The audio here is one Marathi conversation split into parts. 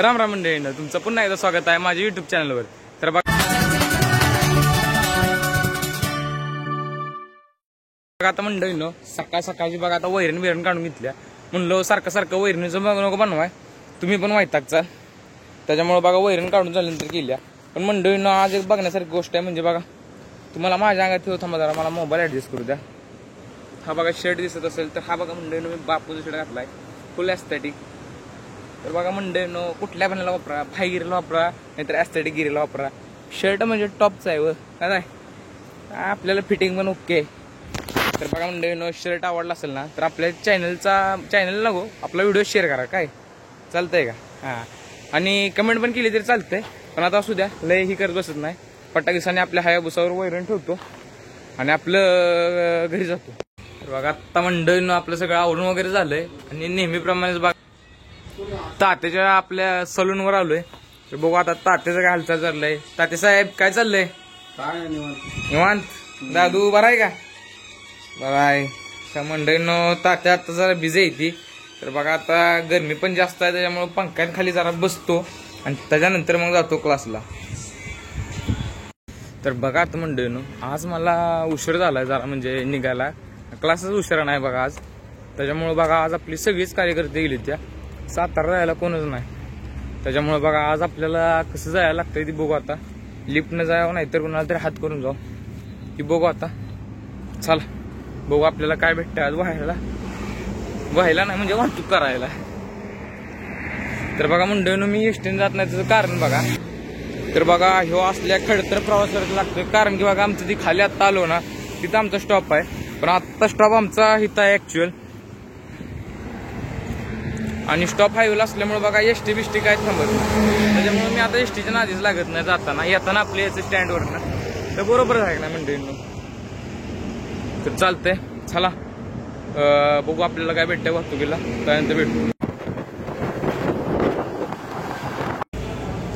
राम राम मंडळींनो, तुमचं पुन्हा एकदा स्वागत आहे माझ्या युट्यूब चॅनलवर। तर बघा आता मंडळींनो, सकाळ सकाळची बघा आता वैरण काढून घेतल्या। म्हणलं सारखं सारखं वैरणीचं नको बनवाय, तुम्ही पण वैतागचा, त्याच्यामुळे बघा वैरण काढून झाल्यानंतर केल्या। पण मंडळींनो, आज एक बघण्यासारखी गोष्ट आहे, म्हणजे बघा तुम्हाला माझ्या अंगात ठेव, थांबा जरा मला मोबाईल ऍडजस्ट करू द्या। हा बघा शर्ट दिसत असेल तर हा बघा मंडळींनो, मी बापूचा शर्ट घातलाय, फुल एस्थेटिक। तर बघा मंडळींनो, कुठल्या बनायला वापरा, फाय गिरीला वापरा नाहीतर एस्थेटिक गिरीला वापरा, शर्ट म्हणजे टॉपचा आहे व काय आपल्याला फिटिंग पण ओके। तर बघा मंडळींनो, शर्ट आवडला असेल ना तर आपल्या चॅनल नको आपला व्हिडिओ शेअर करा, काय चालतंय का? हां, आणि कमेंट पण केली तरी चालतंय, पण आता असू द्या, लय ही करत बसत नाही। पटाकिसाने आपल्या हायाबुसावर वैरण ठेवतो आणि आपलं घरी जातो। तर बघा आता मंडळींनो, आपलं सगळं आवरून वगैरे झालंय आणि नेहमीप्रमाणेच बघा तात्याच्या आपल्या सलूनवर आलोय। तर बघू आता तात्याचं काय हालचाल चाललंय। तात्या साहेब काय चाललंय? निवांत? दादू बरा आहे का? बरा आहे का? मंडळींनो, तात्या आता जरा बिझी आहे ती। तर बघा आता गरमी पण जास्त आहे, त्याच्यामुळे पंख्याखाली जरा बसतो आणि त्याच्यानंतर मग जातो क्लासला। तर बघा आता मंडळींनो, आज मला उशीर झालाय जरा, म्हणजे निघायला क्लासच उशिरा नाही बघा आज, त्याच्यामुळे बघा आज आपली सगळीच कार्यकर्ते गेली, त्या सातारा जायला कोणच नाही, त्याच्यामुळे बघा आज आपल्याला कसं जायला लागतंय ती बघू आता। लिफ्टनं जावं नाहीतर कोणाला तरी हात करून जाऊ, ती बघू आता। चला बघू आपल्याला काय भेटतं आज व्हायला नाही म्हणजे वाहतूक करायला। तर बघा मंडळींनो, मी एसटीने जात नाही त्याचं कारण बघा, तर बघा ह्यो असल्या खडतर प्रवास करायला लागतोय, कारण की बघा आमचं ती खाली आत्ता आलो ना तिथं आमचा स्टॉप आहे, पण आत्ता स्टॉप आमचा इथं आहे ऍक्च्युअल, आणि स्टॉप हायवेला असल्यामुळे बघा एसटी बिष्टी काय थांबत नाही, त्याच्यामुळे मी आता एसटीच्या नादीच लागत नाही जाताना येताना आपल्या याचं स्टँडवर ना, तर बरोबर आहे ना मंडळींनो। तर चालतंय, चला बघू आपल्याला काय भेटतंय वाहतुकीला, त्यानंतर भेटू।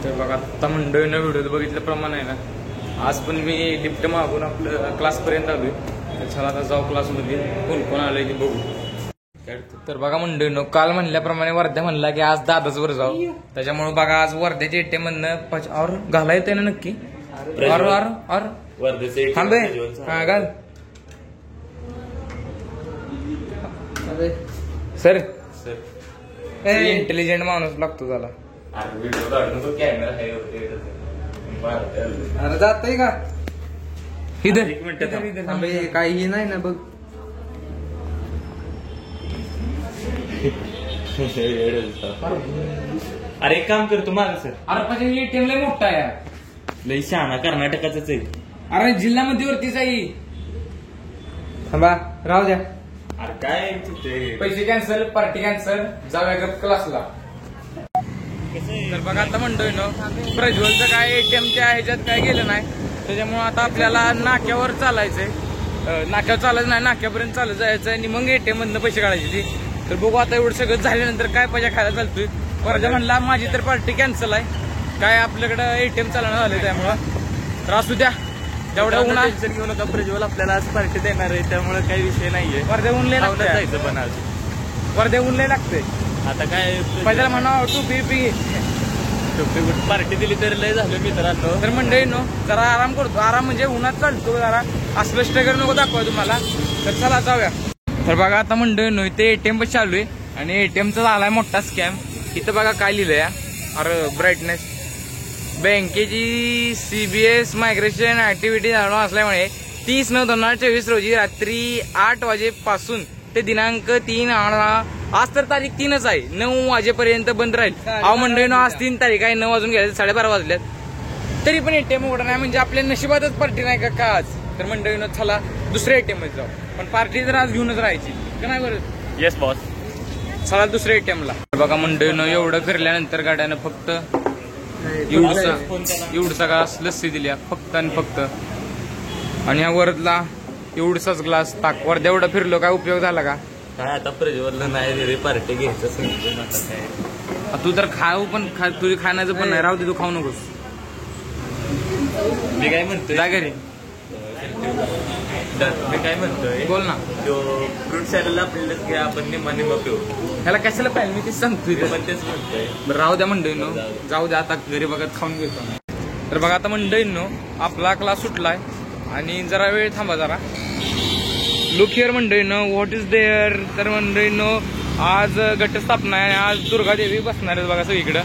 तर बघा आता मंडळीनं व्हिडिओ बघितल्याप्रमाणे आहे ना, आज पण मी लिफ्ट मागून आपलं क्लासपर्यंत आलोय। तर चला आता जाऊ क्लासमध्ये, कोण कोण आलंय की बघू। तर बघा मंडळींनो, काल म्हणल्याप्रमाणे वर्ध्या म्हणला की आज दादाच वर जाऊ, त्याच्यामुळे बघा आज वर्ध्याच्या एटीएम मधनं और घाला येते ना नक्की, और थांबे हा घाल सर, इंटेलिजंट माणूस लागतो त्याला। अरे जातय का इधर एक मिनिट, काही नाही ना बघ। अरे एक काम करतो माझं सर। अरे पण एटीएम लय मोठा आहे, लय शहाणा कर्नाटकाचाच आहे। अरे जिल्हा मध्यवर्तीच आहे, थांबा राहू द्या। अरे काय पैसे कॅन्सल, पार्टी कॅन्सल, जाऊया क्लासला। तर बघा आता मंडळींनो, प्रज्वलचं काय एटीएमच्या ह्याच्यात काय गेलं नाही, त्याच्यामुळे आता आपल्याला नाक्यावर चालायचंय, नाक्यावर चालायचं नाही, नाक्यापर्यंत चालत जायचं आणि मग एटीएम मधनं पैसे काढायचे ती। तर बघू आता एवढं सगळं झाल्यानंतर काय पैसे खायला चालतोय। वर्धा म्हणला माझी तर पार्टी कॅन्सल आहे, काय आपल्याकडं एटीएम चालणं झालंय, त्यामुळं तर असू द्या, तेवढ्या उन्हा टेन्शन घेऊ नका, प्रज्वल आपल्याला आज पार्टी देणार आहे, त्यामुळे काही विषय नाहीये। वर्ध्या ऊन लय जायचं पण आज वर्ध्या ऊन लय लागतंय, आता काय पहिल्याला म्हणा टोपी पार्टी दिली तर लय झालं मित्रांनो। तर मंडळींनो, जरा आराम करतो, आराम म्हणजे उन्हात चालतो जरा, असलं स्ट्रगल नको दाखवा तुम्हाला। तर चला जाऊया। तर बघा आता मंडळींनो, इथे एटीएम पण चालू आहे आणि एटीएमचा झालाय मोठा स्कॅम। इथं बघा काय लिहिलंय, अरे ब्राईटनेस, बँकेची CBS मायग्रेशन ऍक्टिव्हिटी चालू असल्यामुळे 30/9/2024 रोजी रात्री 8 वाजेपासून ते दिनांक 3 आज तर तारीख 3च आहे, 9 वाजेपर्यंत बंद राहील। अहो मंडळींनो, आज 3 तारीख आहे, 9 वाजून गेले, 12:30 वाजल्यात, तरी पण एटीएम उघडा नाही, म्हणजे आपल्या नशिबातच पार्टी नाही का आज। तर मंडळींनो चला दुसऱ्या एटीएम मध्ये जाऊ, पण पार्टी तर आज घेऊनच राहायची का नाही बरं? येस बॉस, चला दुसऱ्या एटीएमला। बघा मंडळींनो, एवढं फिरल्यानंतर गाड्यानं फक्त एवढसा ग्लास लस्सी दिल्या फक्त आणि फक्त, आणि ह्या वरदला एवढसाच ग्लास ताक। वर्धा एवढं फिरलो, काय उपयोग झाला का? काय आता प्रज्वलला नाही रे पार्टी घ्यायचं समजून, आता काय तू तर खाऊ पण तुझी खाण्याचं पण नाही, राहू दे, तू खाऊ नकोस। मी काय म्हणतोय, जा घरी। मी काय म्हणतोय बोल ना. तो फ्रूट सॅलड आपल्याला घ्या आपण निम्मा निम्मा पिऊ. ह्याला कशाला पाहिजे मी तेच सांगतोय. मी पण तेच म्हणतोय. बरं राहू द्या मंडळींनो, जाऊ द्या आता घरी बघत खाऊन घेतो. तर बघा आता मंडळींनो आपला क्लास सुटलाय आणि जरा वेळ थांबा जरा. लुक हिअर मंडळींनो, व्हॉट इज देअर. तर मंडळींनो आज घटस्थापना आहे, आज दुर्गादेवी बसणार आहेत बघा सगळीकडं.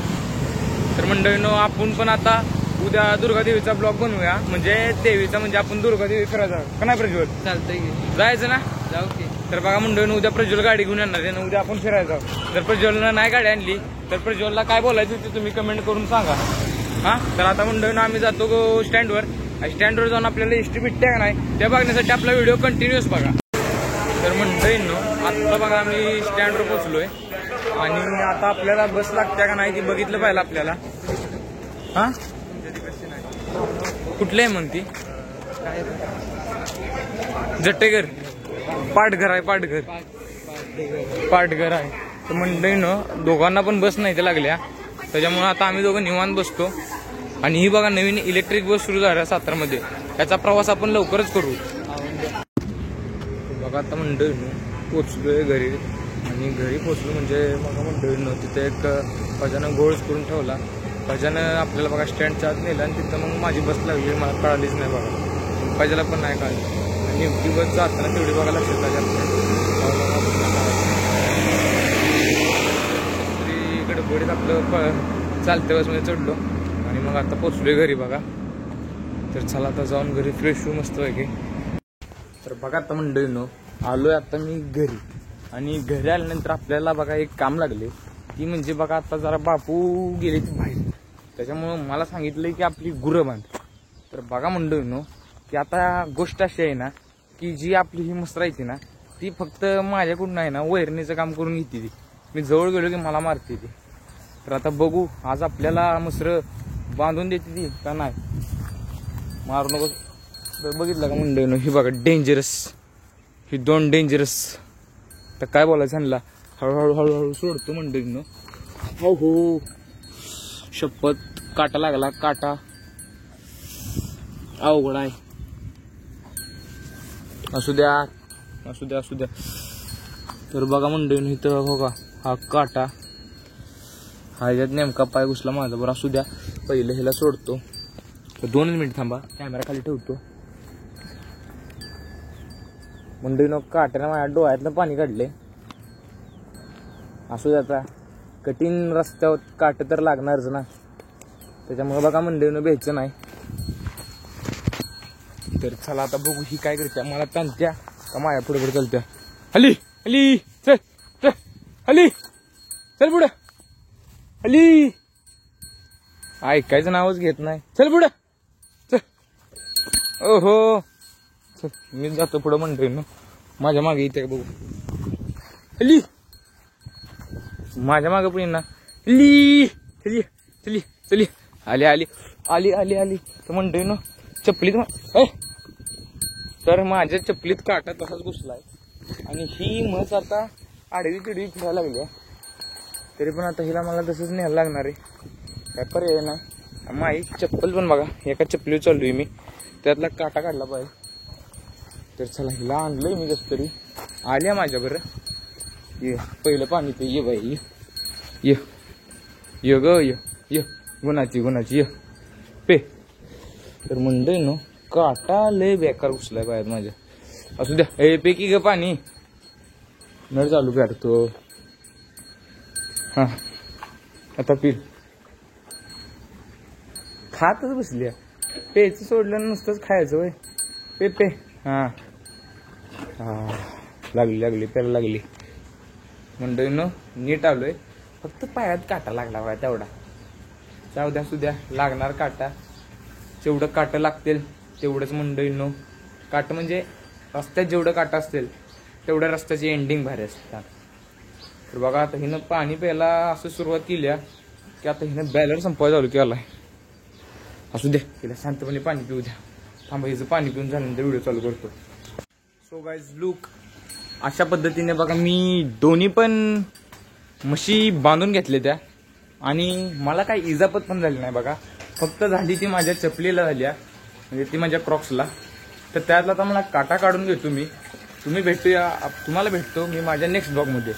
तर मंडळींनो आपण पण आता उद्या दुर्गादेवीचा ब्लॉग बनवूया, म्हणजे देवीचा म्हणजे आपण दुर्गादेवी फिरायचा का नाही प्रज्वल? चालतंय की जायचं ना. जाऊ की. तर बघा मंडळींनो उद्या प्रज्वल गाडी घेऊन येणार आहे, उद्या आपण फिरायचं. जर प्रज्वलनं नाही गाडी आणली तर प्रज्वलला काय बोलायचं ते तुम्ही कमेंट करून सांगा. हा तर आता मंडळींनो आम्ही जातो स्टँडवर. स्टँडवर जाऊन आपल्याला एसटी भेटते का नाही त्या बघण्यासाठी आपला व्हिडिओ कंटिन्युअस बघा. तर मंडळींनो आता बघा आम्ही स्टँडवर पोहोचलोय आणि आता आपल्याला बस लागते का नाही ती बघितलं पाहिजे आपल्याला. हा कुठले आहे मग ती? जट्टेघर पाटघर आहे, पाटघर आहे. तर मंडळीनं दोघांना पण बस नाही ते लागल्या, त्याच्यामुळे आता आम्ही दोघं निवांत बसतो. आणि ही बघा नवीन इलेक्ट्रिक बस सुरू झाल्या सातारमध्ये, त्याचा प्रवास आपण लवकरच करू. बघा आता मंडळीनं पोचलोय घरी आणि घरी पोचलो म्हणजे बघा मंडळीनं तिथे एक पजानं गोळच करून ठेवला. पजानं आपल्याला बघा स्टँडच्या आत नेलं आणि तिथं मग माझी बस लागली, मला कळालीच नाही बघा. पजाला पण नाही कळली आणि नेमकी बस जाताना तेवढी बघा लक्षात गडबडीत आपलं चालत्या बसमध्ये चढलो आणि मग आता पोचलोय घरी बघा. तर चला आता जाऊन घरी फ्रेश होऊ मस्त वगैरे. तर बघा आता मंडळीनो आलोय आता मी घरी आणि घरी आल्यानंतर आपल्याला बघा एक काम लागले, ती म्हणजे बघा आता जरा बापू गेले ती बाहेर, त्याच्यामुळं मला सांगितलंय की आपली गुरं बांध. तर बघा मंडळीनो की आता गोष्ट अशी आहे ना की जी आपली ही मसरा येते ना ती फक्त माझ्याकडून आहे ना वैरणीचं काम करून घेते ती. मी जवळ गेलो की मला मारते ती. तर आता बघू आज आपल्याला मसरं बांधून देते ती का नाही. मारू नको. तर बघितलं का मंडळीनो ही बघा डेंजरस, ही दोन डेंजरस. तर काय बोलायचं ह्यांना, हळूहळू हळूहळू सोडतो मंडळीनो. हो हो शपथ काटा लागला, काटा अवघड आहे. असू द्या असू द्या असू द्या. तर बघा मंडळीनो इथं बघा हा काटा, हा याच्यात नेमका पाय घुसला माझा. बरं असू द्या, पहिलं ह्याला सोडतो. तर 2 मिनिट थांबा, कॅमेरा खाली ठेवतो. मंडळीनो काट्यानं माझ्या डोळ्यातलं पाणी काढले. असू द्या आता कठीण रस्त्यावर काट तर लागणारच ना, त्याच्यामुळे बघा मंडळीनं भ्यायचं नाही. तर चला आता बघू ही काय करते, मला ताणत्या का माझ्या पुढे पुढे चालत्या. हली हली चल चल हली चल पुढं हली. ऐकायचं नावच घेत नाही. चल पुढं चल. ओहो चल मी जातो पुढं मंडळीनं. माझ्या मागे इथे बघू हली, माझ्या मागे पण येईन ना. हली चली चली चली आली आली आली आली आली. तर मंडळीनं चपलीत तर माझ्या चपलीत काटा तसाच घुसलाय आणि ही म्हस आता आडवी तिडवी फिरायला लागली. तरी पण आता हिला मला तसंच न्यायला लागणार आहे, काय पर्याय नाही. माझी चप्पल पण बघा एका चपलीवर चालू आहे मी, त्यातला काटा काढला पाहिजे. तर चला हिला आणलंय मी कसं तरी. आल्या माझ्या बरं ये, पहिलं पाणी पे ये बाई ये ये ग ये गुणाची गुणाची ये पे. तर मंडळीनो काटा लय बेकार घुसलाय पाहिजे माझ्या. असू द्या ए पे की ग पाणी. नळ चालू करतो. हा आता पी. खातच बसली, पेच सोडलं नुसतंच खायचं वय. पे पे हा हा लागली लागली प्यायला लागली. मंडळीनं नीट आलोय, फक्त पायात काटा लागला बघा तेवढा. जाऊ द्या सुद्या लागणार काटा, जेवढं काटं लागतील तेवढंच मंडळीनं. काट म्हणजे रस्त्यात जेवढं काटा असतील तेवढ्या रस्त्याची एंडिंग भारी असतात. तर बघा आता हिनं पाणी प्यायला असं सुरुवात केली की आता हिनं बॅलर संपवायला चालू केलाय. असू द्या तिला शांतपणे पाणी पिऊ द्या. थांबा हिचं पाणी पिऊन झाल्यानंतर व्हिडिओ चालू करतो. सो गाईज लुक अशा पद्धतीने बघा मी दोन्ही पण म्हशी बांधून घेतल्या त्या आणि मला काही इजापत पण झाली नाही बघा. फक्त झाली ती माझ्या चपलीला झाल्या, म्हणजे ती माझ्या क्रॉक्सला. तर त्यातला आता मला काटा काढून घेतो मी. तुम्हाला भेटतो मी माझ्या नेक्स्ट ब्लॉगमध्ये.